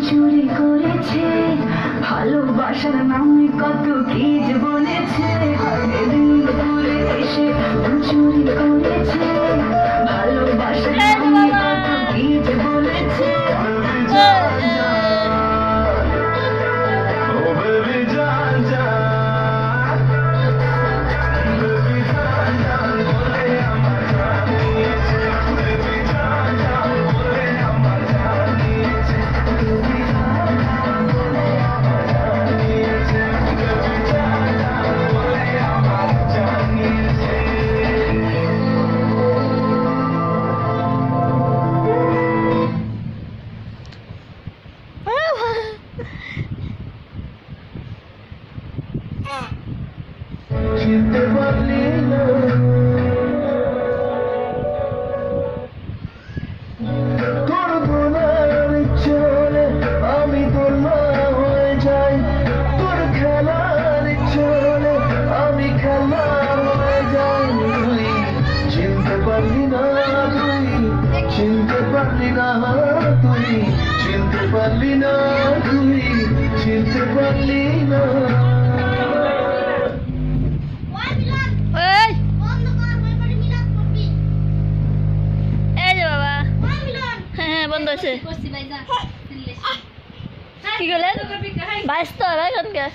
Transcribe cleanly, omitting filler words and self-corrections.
চুরি করেছে ভালোবাসার নামে কত কি যে বলেছে দুপুরে এসে চুরি করেছে ভালোবাসার নামে কত কি যে বলেছে চিনতে পারলি না তোর দোলার ইচ্ছে আমি দোলা হয়ে যাই তোর খেলার ইচ্ছে আমি খেলা হয়ে যাই চিনতে পারলি না তুই চিনতে পারলি না তুই চিনতে পারলি না তুই চিনতে পারলি না বন্ধ আছে কি করলেন 22 তো এখন কে